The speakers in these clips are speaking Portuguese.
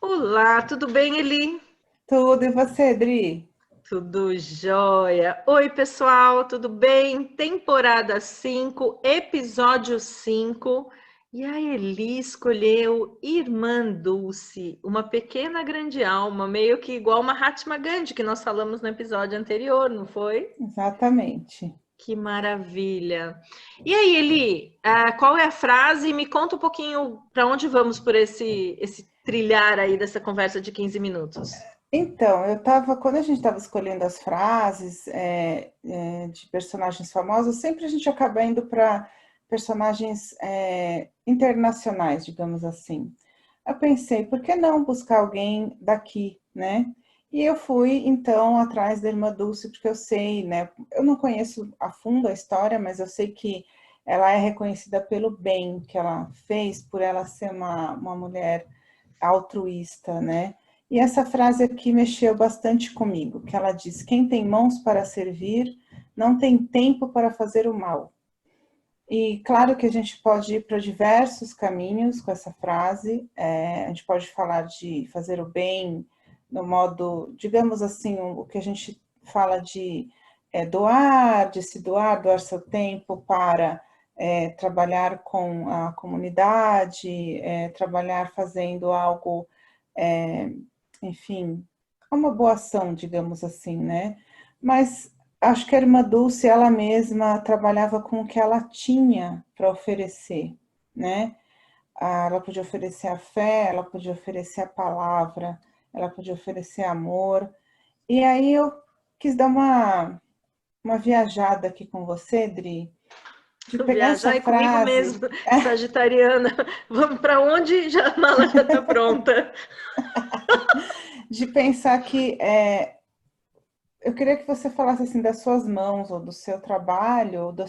Olá, tudo bem, Eli? Tudo, e você, Dri? Tudo jóia. Oi, pessoal, tudo bem? Temporada 5, episódio 5. E a Eli escolheu Irmã Dulce, uma pequena grande alma, meio que igual Mahatma Gandhi, que nós falamos no episódio anterior, não foi? Exatamente. Que maravilha. E aí, Eli, qual é a frase? Me conta um pouquinho para onde vamos por esse trilhar aí dessa conversa de 15 minutos. Então, quando a gente estava escolhendo as frases de personagens famosos, sempre a gente acaba indo para personagens internacionais, digamos assim. Eu pensei, por que não buscar alguém daqui, né? E eu fui, então, atrás da Irmã Dulce, porque eu sei, né? Eu não conheço a fundo a história, mas eu sei que ela é reconhecida pelo bem que ela fez, por ela ser uma mulher altruísta, né? E essa frase aqui mexeu bastante comigo, que ela diz: quem tem mãos para servir, não tem tempo para fazer o mal. E claro que a gente pode ir para diversos caminhos com essa frase. A gente pode falar de fazer o bem no modo, digamos assim, o que a gente fala de doar, de se doar, doar seu tempo para trabalhar com a comunidade, trabalhar fazendo algo, é, enfim, uma boa ação, digamos assim, né? Mas acho que a irmã Dulce, ela mesma trabalhava com o que ela tinha para oferecer, né? Ela podia oferecer a fé, ela podia oferecer a palavra, ela podia oferecer amor. E aí eu quis dar uma viajada aqui com você, Dri, de pegar essa Viajar é comigo frase. mesmo, sagitariana. Vamos para onde? Já, a mala já está pronta. De pensar que eu queria que você falasse assim das suas mãos, ou do seu trabalho, ou da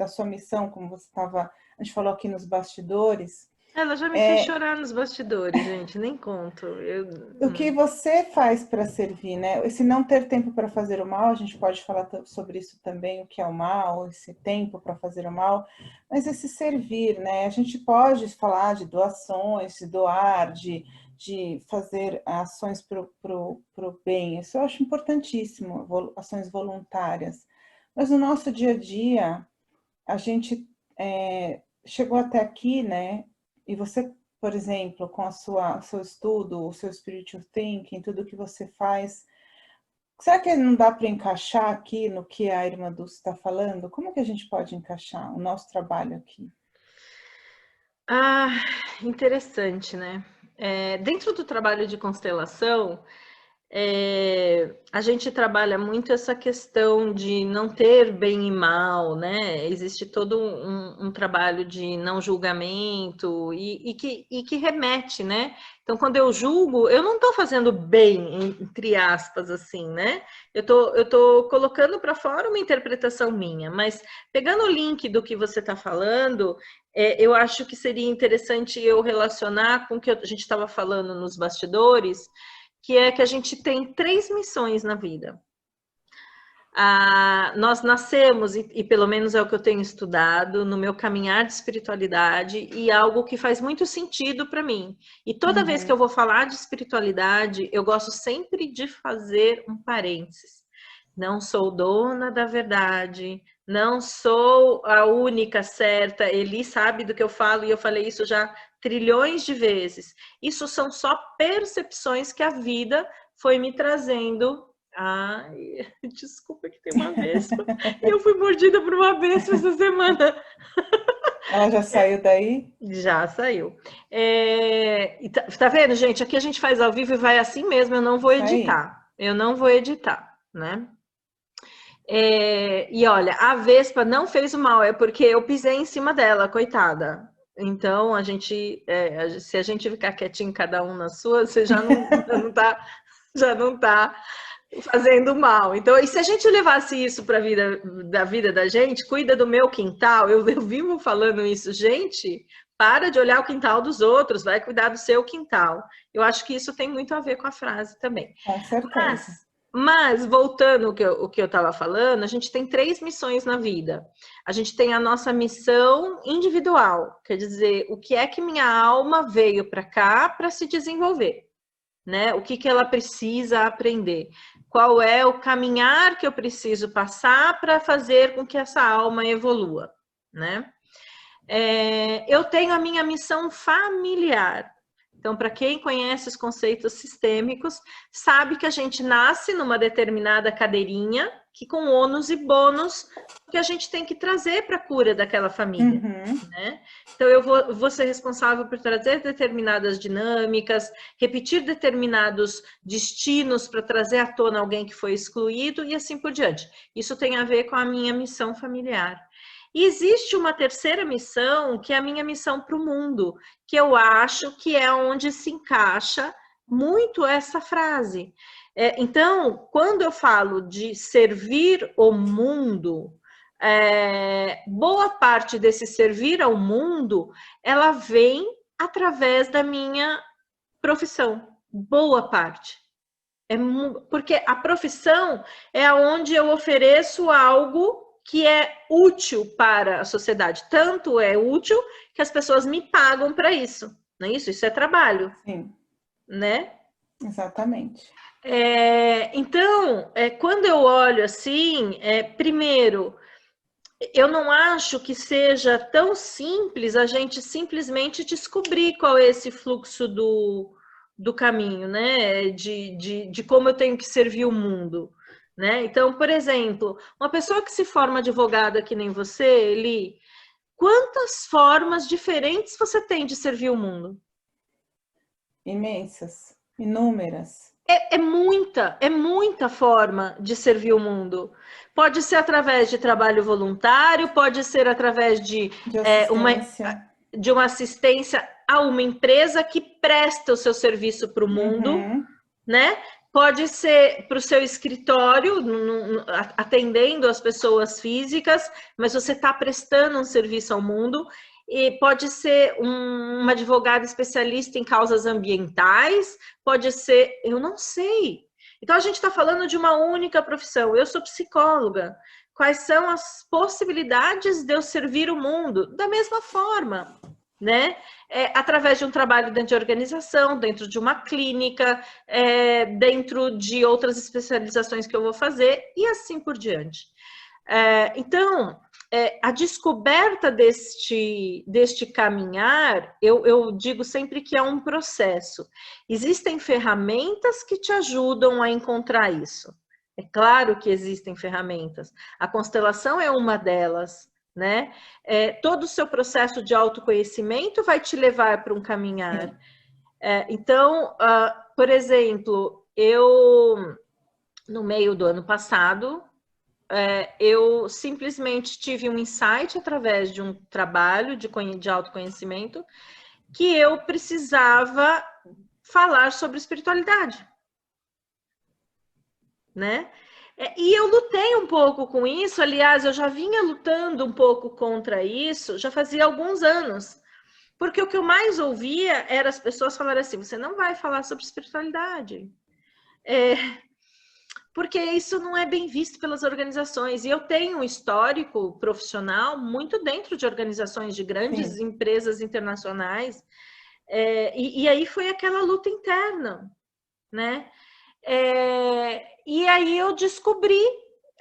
sua missão, como você estava, a gente falou aqui nos bastidores. Ela já me fez chorar nos bastidores, gente, nem conto. O que você faz para servir, né? Esse não ter tempo para fazer o mal, a gente pode falar sobre isso também, o que é o mal, esse tempo para fazer o mal, mas esse servir, né? A gente pode falar de doações, de doar, de fazer ações para o bem, isso eu acho importantíssimo, ações voluntárias. Mas no nosso dia a dia, a gente chegou até aqui, né? E você, por exemplo, com seu estudo, o seu spiritual thinking, tudo que você faz, será que não dá para encaixar aqui no que a irmã Dulce está falando? Como que a gente pode encaixar o nosso trabalho aqui? Ah, interessante, né? Dentro do trabalho de constelação, a gente trabalha muito essa questão de não ter bem e mal, né? Existe todo um trabalho de não julgamento e que remete, né? Então, quando eu julgo, eu não estou fazendo bem, entre aspas, assim, né? Eu tô colocando para fora uma interpretação minha, mas pegando o link do que você está falando, eu acho que seria interessante eu relacionar com o que a gente estava falando nos bastidores, que é que a gente tem três missões na vida. Nós nascemos, e pelo menos é o que eu tenho estudado no meu caminhar de espiritualidade, e algo que faz muito sentido para mim. E toda vez que eu Uhum. vou falar de espiritualidade, eu gosto sempre de fazer um parênteses. Não sou dona da verdade, não sou a única certa. Eli sabe do que eu falo e eu falei isso já trilhões de vezes. Isso são só percepções que a vida foi me trazendo. Ai, desculpa que tem uma vespa. E eu fui mordida por uma vespa essa semana. Ela já saiu daí? Já saiu. E tá vendo, gente? Aqui a gente faz ao vivo e vai assim mesmo. Eu não vou Isso aí. editar. Eu não vou editar, né? E olha, a vespa não fez o mal, é porque eu pisei em cima dela, coitada. Então, se a gente ficar quietinho, cada um na sua, você já não tá fazendo mal. Então, e se a gente levasse isso para a vida da gente, cuida do meu quintal, eu vivo falando isso, gente, para de olhar o quintal dos outros, vai cuidar do seu quintal. Eu acho que isso tem muito a ver com a frase também. Com Mas, certeza. mas voltando o que eu estava falando, a gente tem três missões na vida. A gente tem a nossa missão individual, quer dizer, o que é que minha alma veio para cá para se desenvolver. né? O que que ela precisa aprender? Qual é o caminhar que eu preciso passar para fazer com que essa alma evolua, né? Eu tenho a minha missão familiar. Então, para quem conhece os conceitos sistêmicos, sabe que a gente nasce numa determinada cadeirinha, que com ônus e bônus, que a gente tem que trazer para a cura daquela família. Né? Então, eu vou ser responsável por trazer determinadas dinâmicas, repetir determinados destinos para trazer à tona alguém que foi excluído e assim por diante. Isso tem a ver com a minha missão familiar. E existe uma terceira missão, que é a minha missão para o mundo, que eu acho que é onde se encaixa muito essa frase. Então, quando eu falo de servir o mundo, boa parte desse servir ao mundo, ela vem através da minha profissão, boa parte. Porque a profissão é onde eu ofereço algo que é útil para a sociedade. Tanto é útil que as pessoas me pagam para isso. Não é isso? Isso é trabalho. Sim. Né? Exatamente. Então, quando eu olho assim, primeiro, eu não acho que seja tão simples a gente simplesmente descobrir qual é esse fluxo do caminho, né? De como eu tenho que servir o mundo. Né? Então, por exemplo, uma pessoa que se forma advogada que nem você, Eli, quantas formas diferentes você tem de servir o mundo? Imensas, inúmeras. É muita forma de servir o mundo. Pode ser através de trabalho voluntário, pode ser através de uma assistência a uma empresa que presta o seu serviço para o mundo, né? Pode ser para o seu escritório, atendendo as pessoas físicas, mas você está prestando um serviço ao mundo. E pode ser uma advogada especialista em causas ambientais, pode ser, eu não sei. Então, a gente está falando de uma única profissão. Eu sou psicóloga. Quais são as possibilidades de eu servir o mundo? Da mesma forma, né? Através de um trabalho dentro de organização, dentro de uma clínica, dentro de outras especializações que eu vou fazer e assim por diante. Então, a descoberta deste caminhar, eu digo sempre que é um processo. Existem ferramentas que te ajudam a encontrar isso. É claro que existem ferramentas. A constelação é uma delas. Né? Todo o seu processo de autoconhecimento vai te levar para um caminhar. Então, por exemplo, eu, no meio do ano passado, eu simplesmente tive um insight através de um trabalho de autoconhecimento que eu precisava falar sobre espiritualidade. Né? E eu lutei um pouco com isso, aliás, eu já vinha lutando um pouco contra isso, já fazia alguns anos, porque o que eu mais ouvia era as pessoas falarem assim, você não vai falar sobre espiritualidade, porque isso não é bem visto pelas organizações, e eu tenho um histórico profissional muito dentro de organizações de grandes empresas internacionais, e aí foi aquela luta interna, né? E aí eu descobri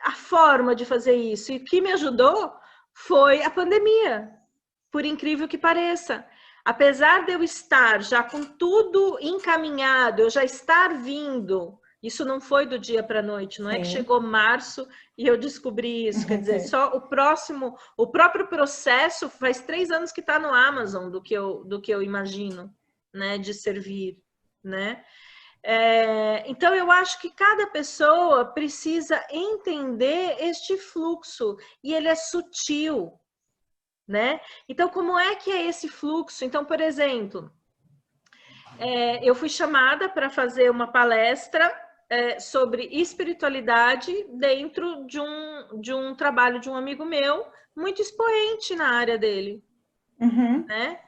a forma de fazer isso. E o que me ajudou foi a pandemia, por incrível que pareça. Apesar de eu estar já com tudo encaminhado, eu já estar vindo, isso não foi do dia para a noite, não é que chegou março e eu descobri isso. Quer dizer, só o próprio processo faz 3 anos que está no Amazon do que eu imagino, né, de servir, né? Então, eu acho que cada pessoa precisa entender este fluxo e ele é sutil, né? Então, como é que é esse fluxo? Então, por exemplo, eu fui chamada para fazer uma palestra sobre espiritualidade dentro de um trabalho de um amigo meu, muito expoente na área dele, né?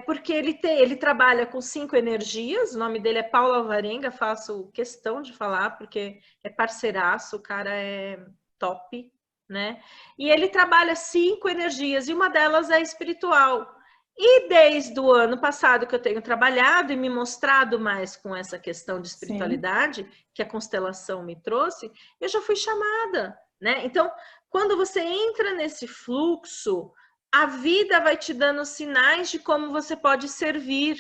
Porque ele trabalha com 5 energias, o nome dele é Paulo Alvarenga, faço questão de falar, porque é parceiraço, o cara é top, né? E ele trabalha 5 energias, e uma delas é espiritual. E desde o ano passado que eu tenho trabalhado e me mostrado mais com essa questão de Sim, espiritualidade que a constelação me trouxe, eu já fui chamada, né? Então, quando você entra nesse fluxo, a vida vai te dando sinais de como você pode servir,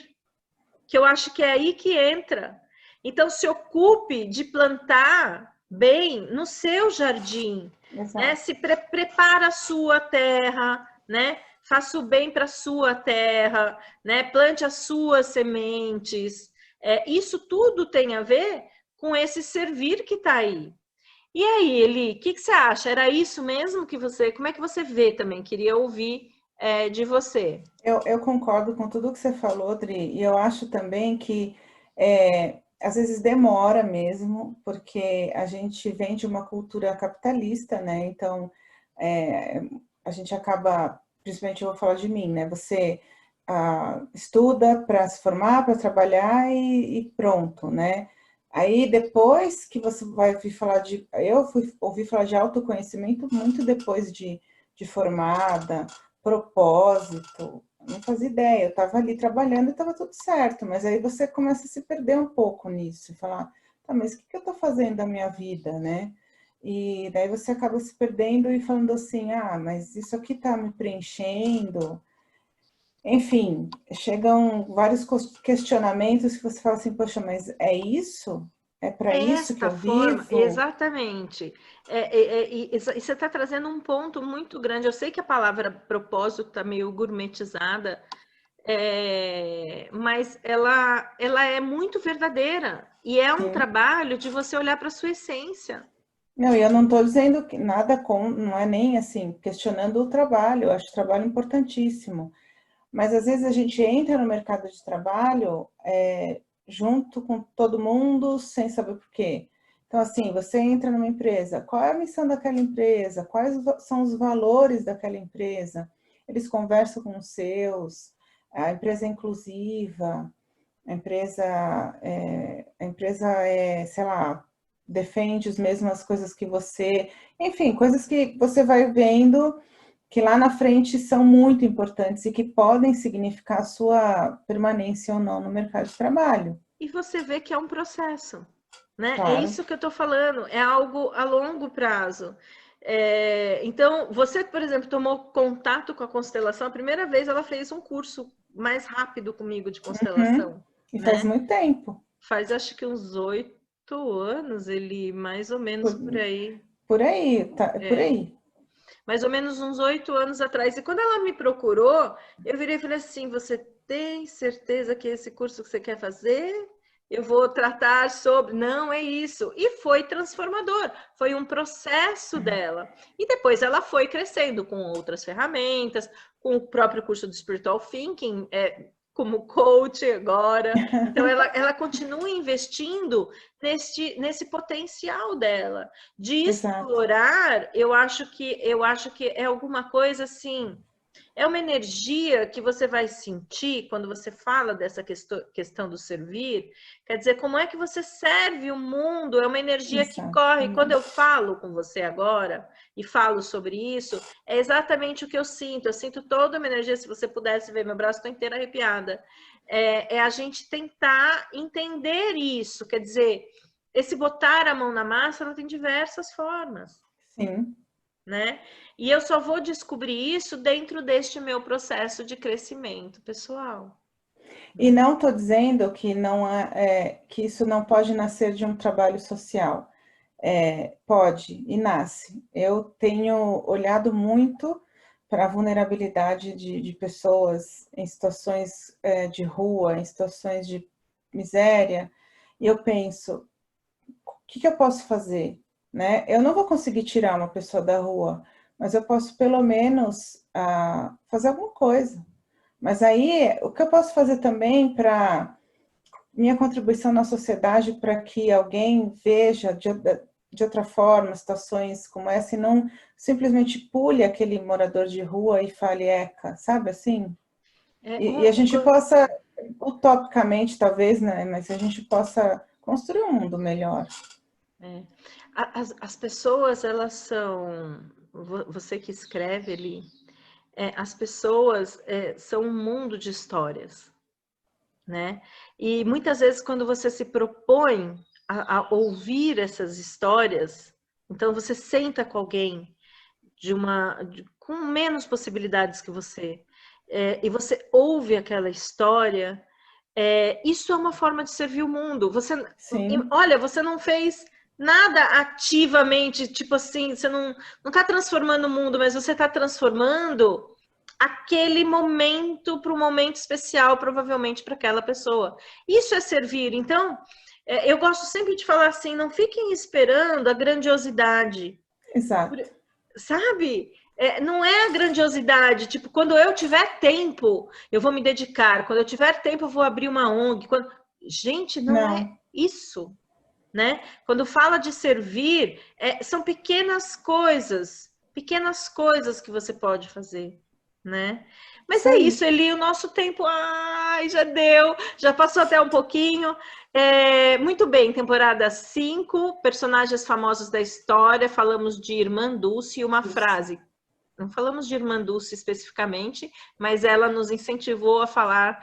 que eu acho que é aí que entra. Então, se ocupe de plantar bem no seu jardim, né? exato. Se prepara a sua terra, né? Faça o bem para a sua terra, né? Plante as suas sementes. Isso tudo tem a ver com esse servir que está aí. E aí, Eli, o que você acha? Era isso mesmo que você... Como é que você vê também? Queria ouvir de você. Eu concordo com tudo que você falou, Dri, e eu acho também que às vezes demora mesmo, porque a gente vem de uma cultura capitalista, né? Então, é, a gente acaba, principalmente eu vou falar de mim, né? Você estuda para se formar, para trabalhar e pronto, né? Aí depois que você vai ouvir falar de. Eu fui ouvir falar de autoconhecimento muito depois de formada, propósito, não fazia ideia, eu estava ali trabalhando e estava tudo certo, mas aí você começa a se perder um pouco nisso, falar, tá, mas o que eu estou fazendo da minha vida, né? E daí você acaba se perdendo e falando assim, ah, mas isso aqui está me preenchendo. Enfim, chegam vários questionamentos que você fala assim, poxa, mas é isso? É para isso que Esta eu forma, vivo? exatamente. E você está trazendo um ponto muito grande. Eu sei que a palavra propósito está meio gourmetizada, mas ela é muito verdadeira. E é um Sim. trabalho de você olhar para a sua essência. Não, e eu não estou dizendo que nada com, não é nem assim, questionando o trabalho, eu acho o trabalho importantíssimo. Mas às vezes a gente entra no mercado de trabalho junto com todo mundo sem saber por quê. Então, assim, você entra numa empresa, qual é a missão daquela empresa? Quais são os valores daquela empresa? Eles conversam com os seus, a empresa é inclusiva, a empresa sei lá, defende as mesmas coisas que você, enfim, coisas que você vai vendo que lá na frente são muito importantes e que podem significar a sua permanência ou não no mercado de trabalho. E você vê que é um processo, né? É Claro. isso que eu estou falando, é algo a longo prazo. Então, você, por exemplo, tomou contato com a constelação, a primeira vez ela fez um curso mais rápido comigo de Uhum. constelação, E faz né? muito tempo. Faz acho que uns 8 anos, ele mais ou menos Por, por aí. por aí, tá, é por É, aí. mais ou menos uns 8 anos atrás. E quando ela me procurou, eu virei e falei assim: você tem certeza que é esse curso que você quer fazer? Eu vou tratar sobre. Não, é isso. E foi transformador. Foi um processo dela. E depois ela foi crescendo com outras ferramentas, com o próprio curso de Spiritual Thinking, como coach agora. Então, ela continua investindo nesse potencial dela de Exato. explorar. Eu acho que é alguma coisa assim, é uma energia que você vai sentir quando você fala dessa questão do servir. Quer dizer, como é que você serve o mundo? É uma energia que corre. Quando eu Exatamente. falo com você agora e falo sobre isso, é exatamente o que eu sinto. Eu sinto toda uma energia. Se você pudesse ver, meu braço está inteiro arrepiada. É a gente tentar entender isso. Quer dizer, esse botar a mão na massa, ela tem diversas formas, Sim. né? E eu só vou descobrir isso dentro deste meu processo de crescimento pessoal, E né? não estou dizendo que não que isso não pode nascer de um trabalho social. Pode e nasce. Eu tenho olhado muito para a vulnerabilidade de pessoas em situações de rua, em situações de miséria, e eu penso, o que eu posso fazer? Né? Eu não vou conseguir tirar uma pessoa da rua, mas eu posso pelo menos fazer alguma coisa. Mas aí, o que eu posso fazer também para minha contribuição na sociedade para que alguém veja de outra forma situações como essa e não simplesmente pule aquele morador de rua e fale eca, sabe assim? É, E a gente possa, utopicamente talvez, né, mas a gente possa construir um mundo melhor. é. As pessoas, elas são. Você que escreve ali, as pessoas são um mundo de histórias, né? E muitas vezes quando você se propõe a ouvir essas histórias, então você senta com alguém com menos possibilidades que você, e você ouve aquela história, isso é uma forma de servir o mundo. Sim. Olha, você não fez nada ativamente, tipo assim, você não está transformando o mundo, mas você está transformando aquele momento para um momento especial, provavelmente para aquela pessoa. Isso é servir. Então, eu gosto sempre de falar assim, não fiquem esperando a grandiosidade. Exato. Sabe? Não é a grandiosidade, tipo, quando eu tiver tempo, eu vou me dedicar, quando eu tiver tempo, eu vou abrir uma ONG. Gente, não é Não. isso, né? Quando fala de servir, são pequenas coisas que você pode fazer, né? Mas Isso é aí. isso, Eli, o nosso tempo, ai, já deu, já passou até um pouquinho. Muito bem, temporada 5, personagens famosos da história, falamos de Irmã Dulce e uma frase. Não falamos de Irmã Dulce especificamente, mas ela nos incentivou a falar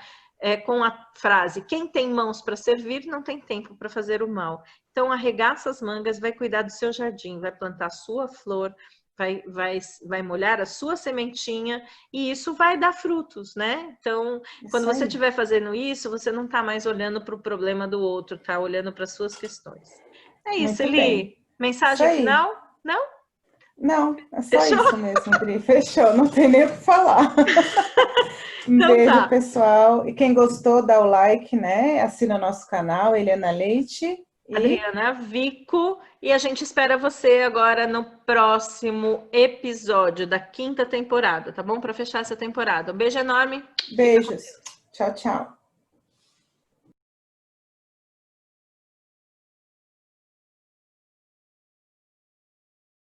com a frase: quem tem mãos para servir não tem tempo para fazer o mal. Então, arregaça as mangas, vai cuidar do seu jardim, vai plantar a sua flor, vai molhar a sua sementinha e isso vai dar frutos, né? Então, quando Isso você aí. estiver fazendo isso, você não está mais olhando para o problema do outro, está olhando para as suas questões. É isso, Muito bem. Eli. Isso Mensagem aí. final? Não? Não, é só Fechou? isso mesmo, Dri. Fechou, não tem nem o que falar. Um Então beijo, tá. pessoal. E quem gostou, dá o like, né? Assina o nosso canal, Eliana Leite. E Adriana Vico, e a gente espera você agora no próximo episódio da 5ª temporada, tá bom? Para fechar essa temporada. Um beijo enorme, fica com beijos. Tchau, tchau.